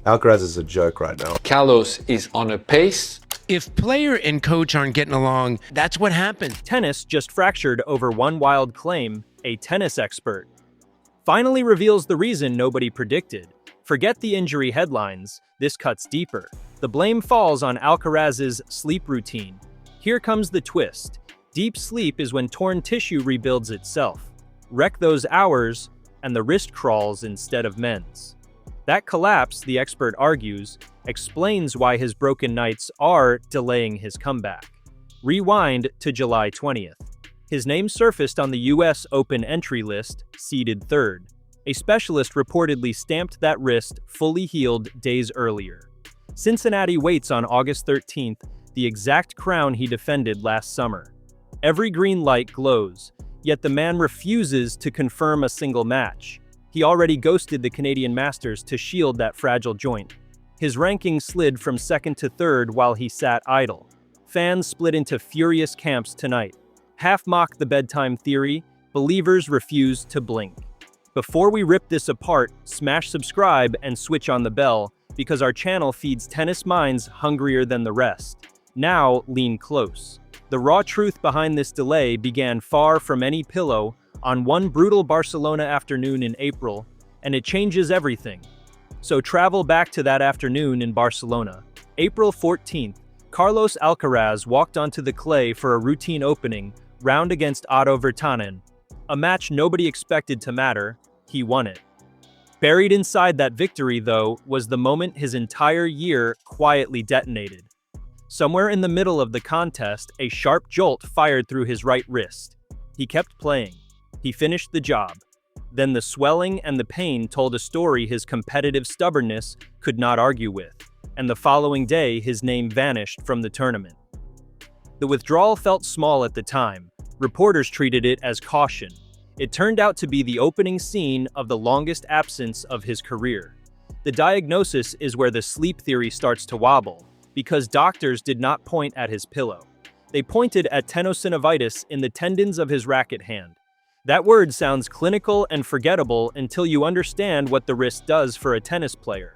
Alcaraz is a joke right now. Carlos is on a pace. If player and coach aren't getting along, that's what happens. Tennis just fractured over one wild claim, a tennis expert finally reveals the reason nobody predicted. Forget the injury headlines, this cuts deeper. The blame falls on Alcaraz's sleep routine. Here comes the twist. Deep sleep is when torn tissue rebuilds itself. Wreck those hours, and the wrist crawls instead of mends. That collapse, the expert argues, explains why his broken nights are delaying his comeback. Rewind to July 20th. His name surfaced on the US Open entry list, seeded third. A specialist reportedly stamped that wrist fully healed days earlier. Cincinnati waits on August 13th, the exact crown he defended last summer. Every green light glows, yet the man refuses to confirm a single match. He already ghosted the Canadian Masters to shield that fragile joint. His ranking slid from second to third while he sat idle. Fans split into furious camps tonight. Half mock the bedtime theory, believers refuse to blink. Before we rip this apart, smash subscribe and switch on the bell, because our channel feeds tennis minds hungrier than the rest. Now, lean close. The raw truth behind this delay began far from any pillow on one brutal Barcelona afternoon in April, and it changes everything. So travel back to that afternoon in Barcelona. April 14th, Carlos Alcaraz walked onto the clay for a routine opening round against Otto Virtanen. A match nobody expected to matter, he won it. Buried inside that victory, though, was the moment his entire year quietly detonated. Somewhere in the middle of the contest, a sharp jolt fired through his right wrist. He kept playing. He finished the job. Then the swelling and the pain told a story his competitive stubbornness could not argue with, and the following day his name vanished from the tournament. The withdrawal felt small at the time. Reporters treated it as caution. It turned out to be the opening scene of the longest absence of his career. The diagnosis is where the sleep theory starts to wobble, because doctors did not point at his pillow. They pointed at tenosynovitis in the tendons of his racket hand. That word sounds clinical and forgettable until you understand what the wrist does for a tennis player.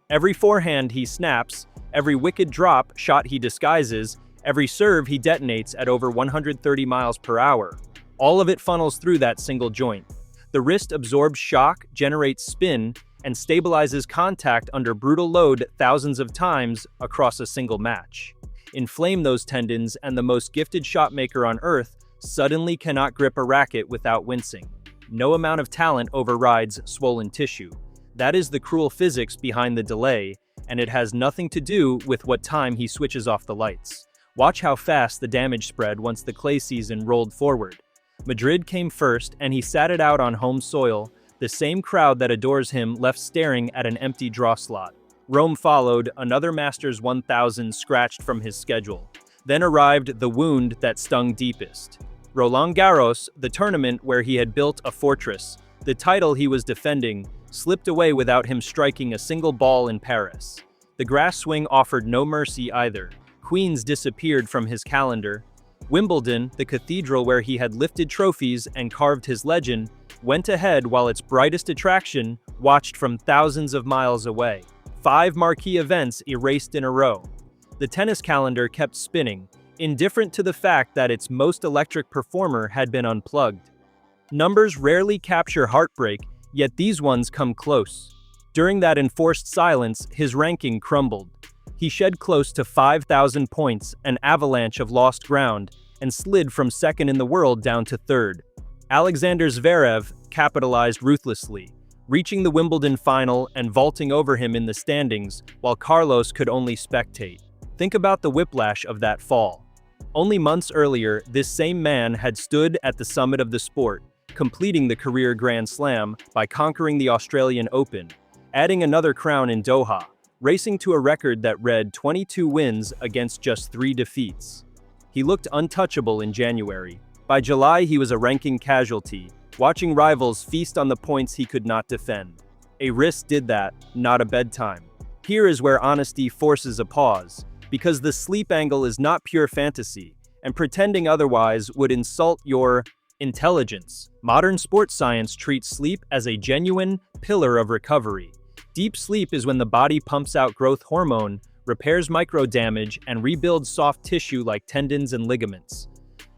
Every forehand he snaps, every wicked drop shot he disguises, every serve he detonates at over 130 miles per hour. All of it funnels through that single joint. The wrist absorbs shock, generates spin, and stabilizes contact under brutal load thousands of times across a single match. Inflame those tendons, and the most gifted shotmaker on earth suddenly cannot grip a racket without wincing. No amount of talent overrides swollen tissue. That is the cruel physics behind the delay, and it has nothing to do with what time he switches off the lights. Watch how fast the damage spread once the clay season rolled forward. Madrid came first, and he sat it out on home soil. The same crowd that adores him left staring at an empty draw slot. Rome followed, another Masters 1000 scratched from his schedule. Then arrived the wound that stung deepest. Roland Garros, the tournament where he had built a fortress, the title he was defending, slipped away without him striking a single ball in Paris. The grass swing offered no mercy either. Queens disappeared from his calendar. Wimbledon, the cathedral where he had lifted trophies and carved his legend, went ahead while its brightest attraction watched from thousands of miles away. 5 marquee events erased in a row. The tennis calendar kept spinning, indifferent to the fact that its most electric performer had been unplugged. Numbers rarely capture heartbreak, yet these ones come close. During that enforced silence, his ranking crumbled. He shed close to 5,000 points, an avalanche of lost ground, and slid from second in the world down to third. Alexander Zverev capitalized ruthlessly, reaching the Wimbledon final and vaulting over him in the standings, while Carlos could only spectate. Think about the whiplash of that fall. Only months earlier, this same man had stood at the summit of the sport, completing the career Grand Slam by conquering the Australian Open, adding another crown in Doha, racing to a record that read 22 wins against just 3 defeats. He looked untouchable in January. By July, he was a ranking casualty, watching rivals feast on the points he could not defend. A wrist did that, not a bedtime. Here is where honesty forces a pause, because the sleep angle is not pure fantasy, and pretending otherwise would insult your intelligence. Modern sports science treats sleep as a genuine pillar of recovery. Deep sleep is when the body pumps out growth hormone, repairs micro damage, and rebuilds soft tissue like tendons and ligaments.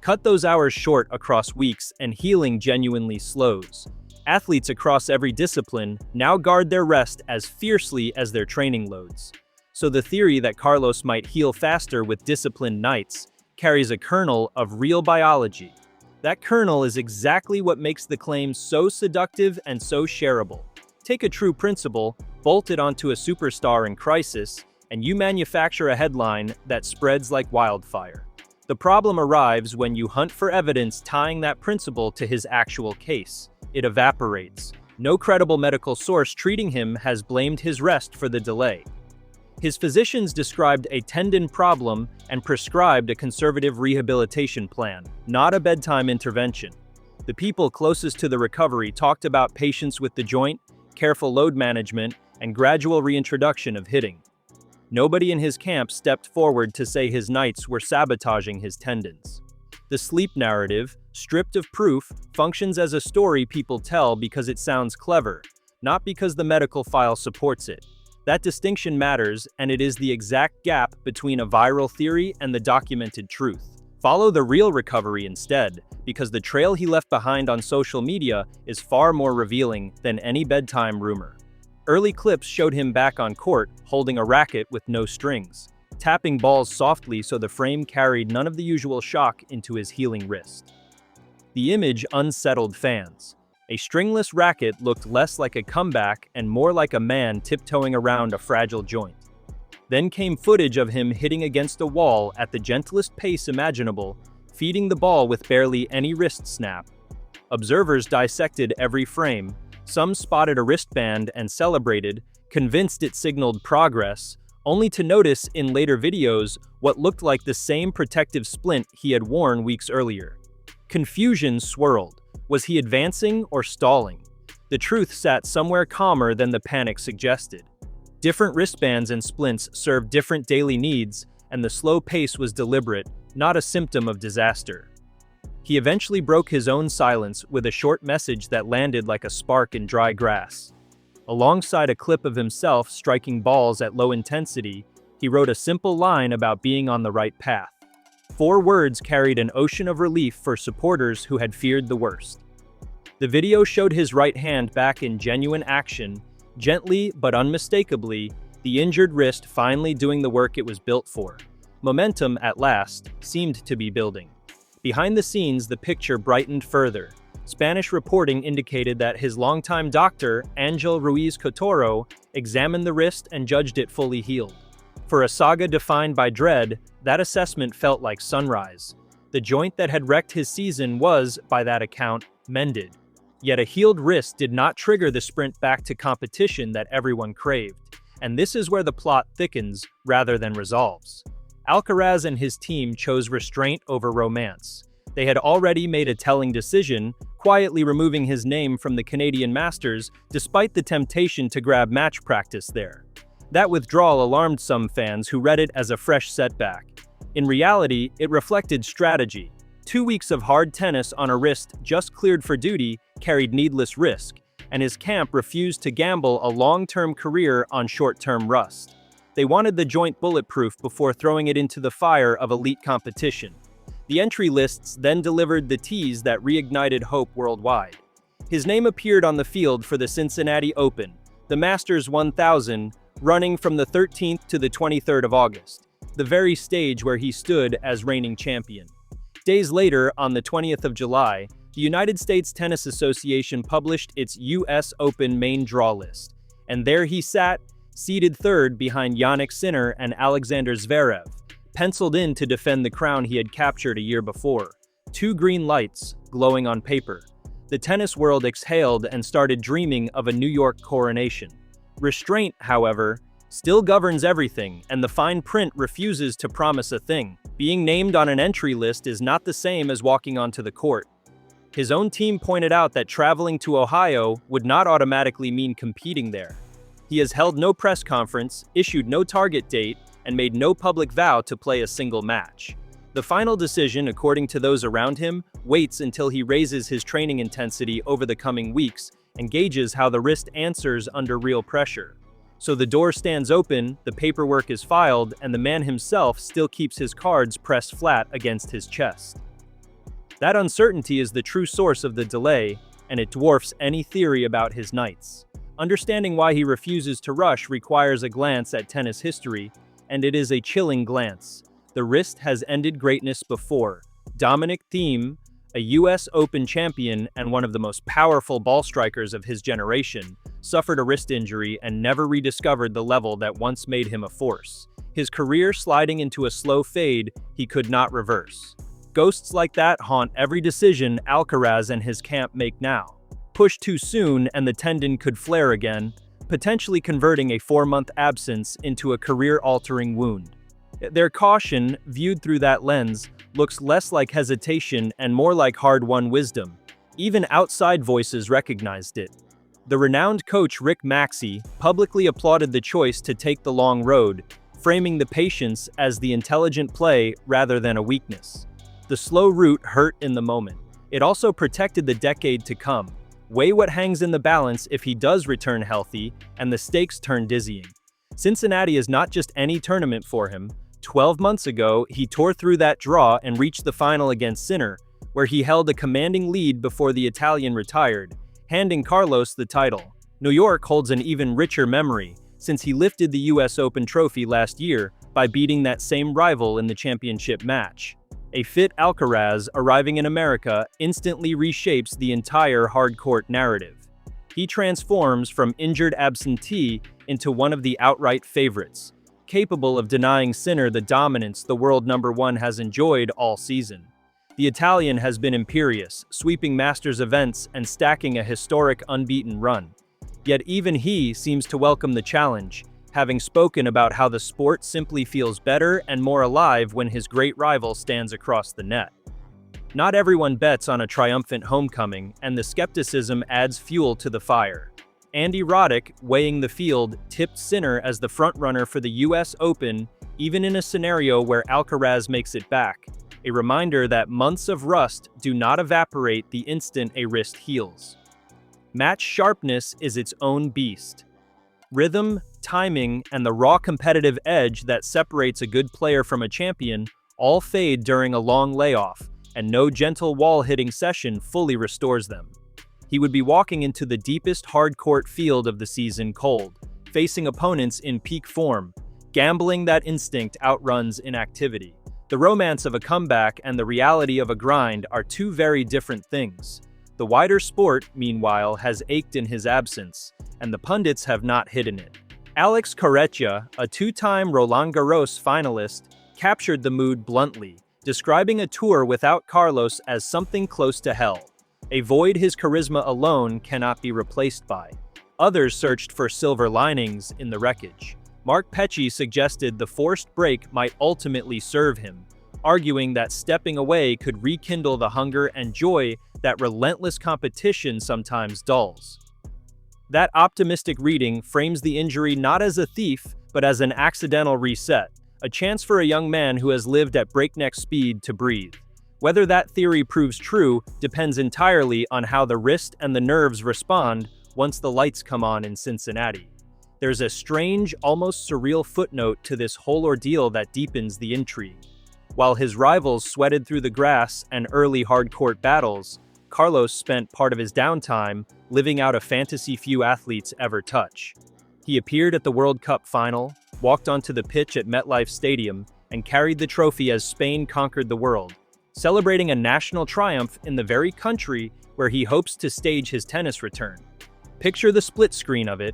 Cut those hours short across weeks and healing genuinely slows. Athletes across every discipline now guard their rest as fiercely as their training loads. So the theory that Carlos might heal faster with disciplined nights carries a kernel of real biology. That kernel is exactly what makes the claim so seductive and so shareable. Take a true principle, bolt it onto a superstar in crisis, and you manufacture a headline that spreads like wildfire. The problem arrives when you hunt for evidence tying that principle to his actual case. It evaporates. No credible medical source treating him has blamed his rest for the delay. His physicians described a tendon problem and prescribed a conservative rehabilitation plan, not a bedtime intervention. The people closest to the recovery talked about patience with the joint, careful load management, and gradual reintroduction of hitting. Nobody in his camp stepped forward to say his nights were sabotaging his tendons. The sleep narrative, stripped of proof, functions as a story people tell because it sounds clever, not because the medical file supports it. That distinction matters, and it is the exact gap between a viral theory and the documented truth. Follow the real recovery instead, because the trail he left behind on social media is far more revealing than any bedtime rumor. Early clips showed him back on court, holding a racket with no strings, tapping balls softly so the frame carried none of the usual shock into his healing wrist. The image unsettled fans. A stringless racket looked less like a comeback and more like a man tiptoeing around a fragile joint. Then came footage of him hitting against a wall at the gentlest pace imaginable, feeding the ball with barely any wrist snap. Observers dissected every frame. Some spotted a wristband and celebrated, convinced it signaled progress, only to notice in later videos what looked like the same protective splint he had worn weeks earlier. Confusion swirled. Was he advancing or stalling? The truth sat somewhere calmer than the panic suggested. Different wristbands and splints served different daily needs, and the slow pace was deliberate, not a symptom of disaster. He eventually broke his own silence with a short message that landed like a spark in dry grass. Alongside a clip of himself striking balls at low intensity, he wrote a simple line about being on the right path. 4 words carried an ocean of relief for supporters who had feared the worst. The video showed his right hand back in genuine action, gently but unmistakably, the injured wrist finally doing the work it was built for. Momentum, at last, seemed to be building. Behind the scenes, the picture brightened further. Spanish reporting indicated that his longtime doctor, Angel Ruiz Cotoro, examined the wrist and judged it fully healed. For a saga defined by dread, that assessment felt like sunrise. The joint that had wrecked his season was, by that account, mended. Yet a healed wrist did not trigger the sprint back to competition that everyone craved. And this is where the plot thickens rather than resolves. Alcaraz and his team chose restraint over romance. They had already made a telling decision, quietly removing his name from the Canadian Masters despite the temptation to grab match practice there. That withdrawal alarmed some fans who read it as a fresh setback. In reality, it reflected strategy. 2 weeks of hard tennis on a wrist just cleared for duty carried needless risk, and his camp refused to gamble a long-term career on short-term rust. They wanted the joint bulletproof before throwing it into the fire of elite competition. The entry lists then delivered the tease that reignited hope worldwide. His name appeared on the field for the Cincinnati Open, the Masters 1000, running from the 13th to the 23rd of August, the very stage where he stood as reigning champion. Days later, on the 20th of July, the United States Tennis Association published its U.S. Open main draw list, and there he sat, seated third behind Jannik Sinner and Alexander Zverev, penciled in to defend the crown he had captured a year before. 2 green lights, glowing on paper. The tennis world exhaled and started dreaming of a New York coronation. Restraint, however, still governs everything, and the fine print refuses to promise a thing. Being named on an entry list is not the same as walking onto the court. His own team pointed out that traveling to Ohio would not automatically mean competing there. He has held no press conference, issued no target date, and made no public vow to play a single match. The final decision, according to those around him, waits until he raises his training intensity over the coming weeks and gauges how the wrist answers under real pressure. So the door stands open, the paperwork is filed, and the man himself still keeps his cards pressed flat against his chest. That uncertainty is the true source of the delay, and it dwarfs any theory about his nights. Understanding why he refuses to rush requires a glance at tennis history, and it is a chilling glance. The wrist has ended greatness before. Dominic Thiem, a US Open champion and one of the most powerful ball strikers of his generation, suffered a wrist injury and never rediscovered the level that once made him a force. His career sliding into a slow fade he could not reverse. Ghosts like that haunt every decision Alcaraz and his camp make now. Push too soon and the tendon could flare again, potentially converting a 4-month absence into a career-altering wound. Their caution, viewed through that lens, looks less like hesitation and more like hard-won wisdom. Even outside voices recognized it. The renowned coach Rick Maxey publicly applauded the choice to take the long road, framing the patience as the intelligent play rather than a weakness. The slow route hurt in the moment. It also protected the decade to come. Weigh what hangs in the balance if he does return healthy, and the stakes turn dizzying. Cincinnati is not just any tournament for him. 12 months ago, he tore through that draw and reached the final against Sinner, where he held a commanding lead before the Italian retired, handing Carlos the title. New York holds an even richer memory, since he lifted the US Open trophy last year by beating that same rival in the championship match. A fit Alcaraz arriving in America instantly reshapes the entire hardcourt narrative. He transforms from injured absentee into one of the outright favorites, capable of denying Sinner the dominance the world number one has enjoyed all season. The Italian has been imperious, sweeping Masters events and stacking a historic unbeaten run. Yet even he seems to welcome the challenge, having spoken about how the sport simply feels better and more alive when his great rival stands across the net. Not everyone bets on a triumphant homecoming, and the skepticism adds fuel to the fire. Andy Roddick, weighing the field, tipped Sinner as the frontrunner for the US Open, even in a scenario where Alcaraz makes it back, a reminder that months of rust do not evaporate the instant a wrist heals. Match sharpness is its own beast. Rhythm, timing, and the raw competitive edge that separates a good player from a champion all fade during a long layoff, and no gentle wall-hitting session fully restores them. He would be walking into the deepest hard-court field of the season cold, facing opponents in peak form, gambling that instinct outruns inactivity. The romance of a comeback and the reality of a grind are two very different things. The wider sport, meanwhile, has ached in his absence, and the pundits have not hidden it. Alex Corretja, a 2-time Roland Garros finalist, captured the mood bluntly, describing a tour without Carlos as something close to hell, a void his charisma alone cannot be replaced by. Others searched for silver linings in the wreckage. Mark Pecci suggested the forced break might ultimately serve him, arguing that stepping away could rekindle the hunger and joy that relentless competition sometimes dulls. That optimistic reading frames the injury not as a thief, but as an accidental reset, a chance for a young man who has lived at breakneck speed to breathe. Whether that theory proves true depends entirely on how the wrist and the nerves respond once the lights come on in Cincinnati. There's a strange, almost surreal footnote to this whole ordeal that deepens the intrigue. While his rivals sweated through the grass and early hard-court battles, Carlos spent part of his downtime living out a fantasy few athletes ever touch. He appeared at the World Cup final, walked onto the pitch at MetLife Stadium, and carried the trophy as Spain conquered the world, celebrating a national triumph in the very country where he hopes to stage his tennis return. Picture the split screen of it.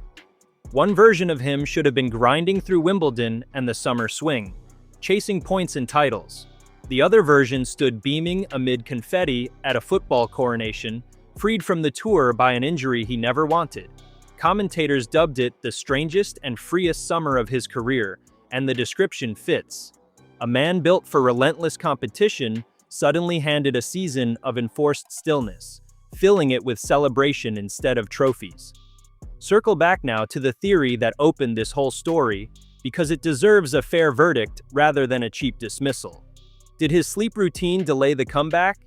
One version of him should have been grinding through Wimbledon and the summer swing, chasing points and titles. The other version stood beaming amid confetti at a football coronation, freed from the tour by an injury he never wanted. Commentators dubbed it the strangest and freest summer of his career, and the description fits. A man built for relentless competition suddenly handed a season of enforced stillness, filling it with celebration instead of trophies. Circle back now to the theory that opened this whole story, because it deserves a fair verdict rather than a cheap dismissal. Did his sleep routine delay the comeback?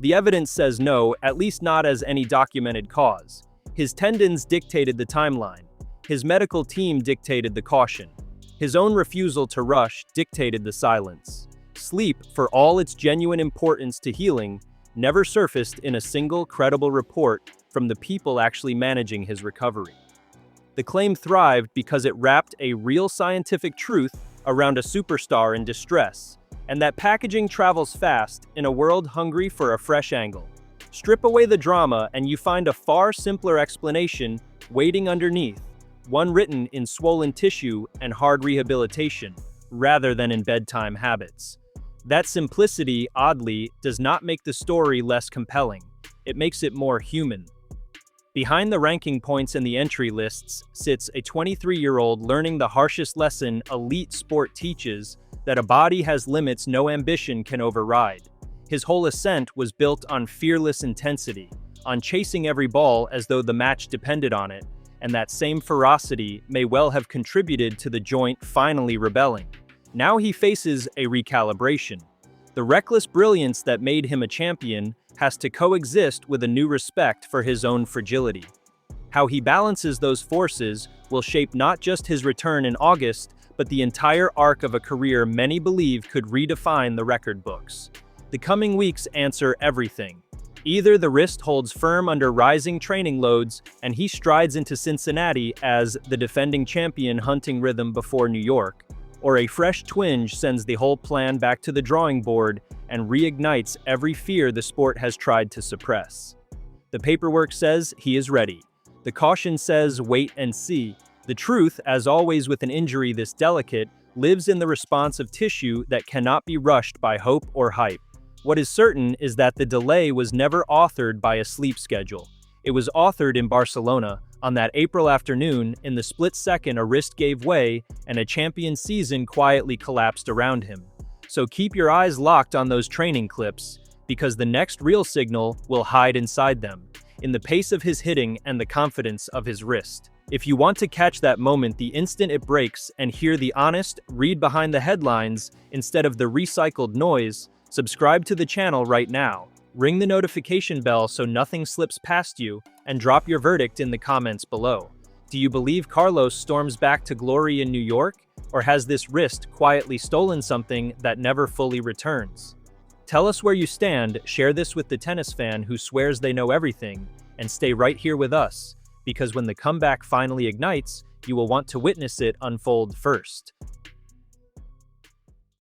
The evidence says no, at least not as any documented cause. His tendons dictated the timeline. His medical team dictated the caution. His own refusal to rush dictated the silence. Sleep, for all its genuine importance to healing, never surfaced in a single credible report from the people actually managing his recovery. The claim thrived because it wrapped a real scientific truth around a superstar in distress, and that packaging travels fast in a world hungry for a fresh angle. Strip away the drama and you find a far simpler explanation waiting underneath, one written in swollen tissue and hard rehabilitation, rather than in bedtime habits. That simplicity, oddly, does not make the story less compelling. It makes it more human. Behind the ranking points and the entry lists sits a 23-year-old learning the harshest lesson elite sport teaches, that a body has limits no ambition can override. His whole ascent was built on fearless intensity, on chasing every ball as though the match depended on it, and that same ferocity may well have contributed to the joint finally rebelling. Now he faces a recalibration. The reckless brilliance that made him a champion has to coexist with a new respect for his own fragility. How he balances those forces will shape not just his return in August, but the entire arc of a career many believe could redefine the record books. The coming weeks answer everything. Either the wrist holds firm under rising training loads and he strides into Cincinnati as the defending champion hunting rhythm before New York, or a fresh twinge sends the whole plan back to the drawing board and reignites every fear the sport has tried to suppress. The paperwork says he is ready. The caution says wait and see. The truth, as always with an injury this delicate, lives in the response of tissue that cannot be rushed by hope or hype. What is certain is that the delay was never authored by a sleep schedule. It was authored in Barcelona, on that April afternoon. In the split second a wrist gave way and a champion season quietly collapsed around him. So keep your eyes locked on those training clips, because the next real signal will hide inside them, in the pace of his hitting and the confidence of his wrist. If you want to catch that moment the instant it breaks and hear the honest, read behind the headlines instead of the recycled noise, subscribe to the channel right now. Ring the notification bell so nothing slips past you, and drop your verdict in the comments below. Do you believe Carlos storms back to glory in New York, or has this wrist quietly stolen something that never fully returns? Tell us where you stand, share this with the tennis fan who swears they know everything, and stay right here with us, because when the comeback finally ignites, you will want to witness it unfold first.